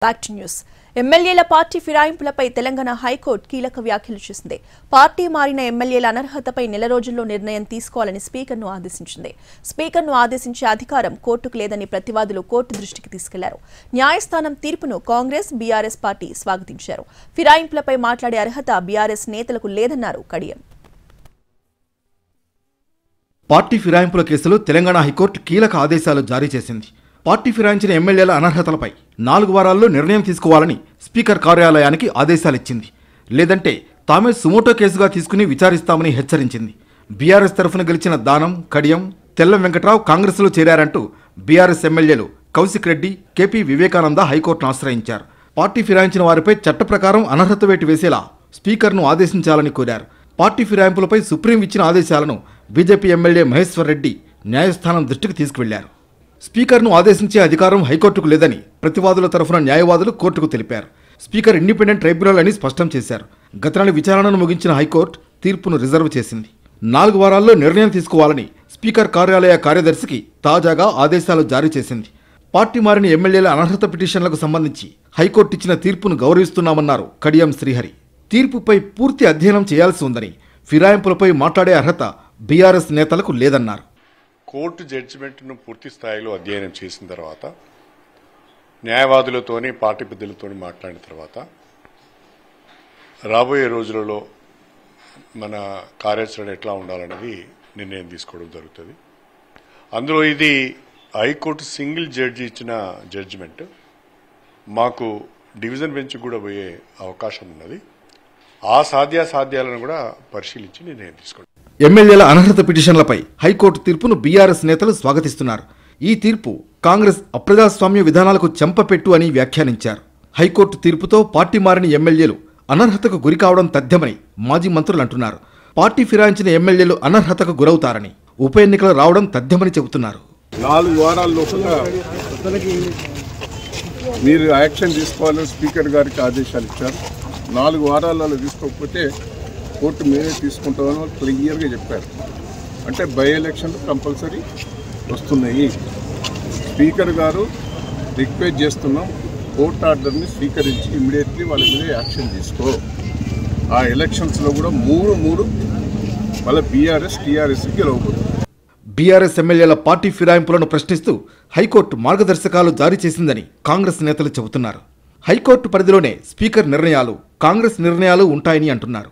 Back to news. ఎమ్మెల్యేల party ఫిరాయింపులపై Telangana high court కీలక వ్యాఖ్యలు చేసింది. పార్టీ మారిన ఎమ్మెల్యేల అనర్హతపై నెల రోజుల్లో నిర్ణయం తీసుకోవాలని స్పీకర్ను ఆదేశించింది. స్పీకర్ను ఆదేశించే అధికారం కోర్టుకు లేదని ప్రతివాదులు కోర్టు దృష్టికి తీసుకెళ్లారు. న్యాయస్థానం తీర్పును కాంగ్రెస్, బీఆర్ఎస్ పార్టీ స్వాగతించారు. ఫిరాయింపులపై మాట్లాడే అర్హత బీఆర్ఎస్ నేతలకు లేదన్నారు కడియం. పార్టీ ఫిరాయింపుల కేసులో తెలంగాణ హైకోర్టు కీలక ఆదేశాలు జారీ చేసింది. పార్టీ ఫిరాయించిన ఎమ్మెల్యేల అనర్హతలపై 4 వారాల్లో నిర్ణయం తీసుకోవాలని స్పీకర్ కార్యాలయానికి ఆదేశాలిచ్చింది. లేదంటే తామే సుమోటో కేసుగా తీసుకుని విచారిస్తామని హెచ్చరించింది. బీఆర్ఎస్ తరఫున గెలిచిన దానం, కడియం, తెల్లం వెంకట్రావు కాంగ్రెస్లో చేరారంటూ బీఆర్ఎస్ ఎమ్మెల్యేలు కౌశిక్ రెడ్డి, కేపీ వివేకానంద హైకోర్టును ఆశ్రయించారు. పార్టీ ఫిరాయించిన వారిపై చట్ట ప్రకారం అనర్హత వేటు వేసేలా స్పీకర్ను ఆదేశించాలని కోరారు. పార్టీ ఫిరాయింపులపై సుప్రీం ఇచ్చిన ఆదేశాలను బీజేపీ ఎమ్మెల్యే మహేశ్వర్ రెడ్డి న్యాయస్థానం దృష్టికి తీసుకువెళ్లారు. స్పీకర్ను ఆదేశించే అధికారం హైకోర్టుకు లేదని ప్రతివాదుల తరఫున న్యాయవాదులు కోర్టుకు తెలిపారు. స్పీకర్ ఇండిపెండెంట్ ట్రైబ్యునల్ అని స్పష్టం చేశారు. గత నెల విచారణను ముగించిన హైకోర్టు తీర్పును రిజర్వ్ చేసింది. 4 వారాల్లో నిర్ణయం తీసుకోవాలని స్పీకర్ కార్యాలయ కార్యదర్శికి తాజాగా ఆదేశాలు జారీ చేసింది. పార్టీ మారిన ఎమ్మెల్యేల అనర్హత పిటిషన్లకు సంబంధించి హైకోర్టు ఇచ్చిన తీర్పును గౌరవిస్తున్నామన్నారు కడియం శ్రీహరి. తీర్పుపై పూర్తి అధ్యయనం చేయాల్సి ఉందని, ఫిరాయింపులపై మాట్లాడే అర్హత బీఆర్ఎస్ నేతలకు లేదన్నారు. కోర్టు జడ్జిమెంట్ను పూర్తి స్థాయిలో అధ్యయనం చేసిన తర్వాత, న్యాయవాదులతోని పార్టీ పెద్దలతో మాట్లాడిన తర్వాత రాబోయే రోజులలో మన కార్యాచరణ ఎట్లా ఉండాలనేది నిర్ణయం తీసుకోవడం జరుగుతుంది. అందులో ఇది హైకోర్టు సింగిల్ జడ్జి ఇచ్చిన జడ్జిమెంట్. మాకు డివిజన్ బెంచ్ కూడా పోయే అవకాశం ఉన్నది. ఆ సాధ్యాసాధ్యాలను కూడా పరిశీలించి నిర్ణయం తీసుకోవడం. ఎమ్మెల్యేల అనర్హత పిటిషన్లపై హైకోర్టు తీర్పును బీఆర్ఎస్ నేతలు స్వాగతిస్తున్నారు. ఈ తీర్పు కాంగ్రెస్ అప్రజాస్వామ్య విధానాలకు చెంపపెట్టు అని వ్యాఖ్యానించారు. హైకోర్టు తీర్పుతో పార్టీ మారిన ఎమ్మెల్యేలు అనర్హతకు గురికావడం తథ్యమని మాజీ మంత్రులు అంటున్నారు. పార్టీ ఫిరాయించిన ఎమ్మెల్యేలు అనర్హతకు గురవుతారని, ఉప ఎన్నికలు రావడం తథ్యమని చెబుతున్నారు. 4 వారాల లోపల మీరు యాక్షన్ తీసుకోవాలని స్పీకర్ గారికి ఆదేశాలు ఇచ్చారు. 4 వారాలలో తీసుకోకపోతే కోర్టు మీరే తీసుకుంటామని వాళ్ళు క్లియర్గా చెప్పారు. అంటే బై ఎలక్షన్లు కంపల్సరీ వస్తున్నాయి. స్పీకర్ గారు రిక్వెస్ట్ చేస్తున్నాం, కోర్టు ఆర్డర్ని స్వీకరించి ఇమ్మీడియట్లీ వాళ్ళ మీద యాక్షన్ తీసుకో. ఆ ఎలక్షన్స్లో కూడా 3 వాళ్ళ బీఆర్ఎస్, టీఆర్ఎస్కి గెలవబోతుంది. బీఆర్ఎస్ ఎమ్మెల్యేల పార్టీ ఫిరాయింపులను ప్రశ్నిస్తూ హైకోర్టు మార్గదర్శకాలు జారీ చేసిందని కాంగ్రెస్ నేతలు చెబుతున్నారు. హైకోర్టు పరిధిలోనే స్పీకర్ నిర్ణయాలు, కాంగ్రెస్ నిర్ణయాలు ఉంటాయని అంటున్నారు.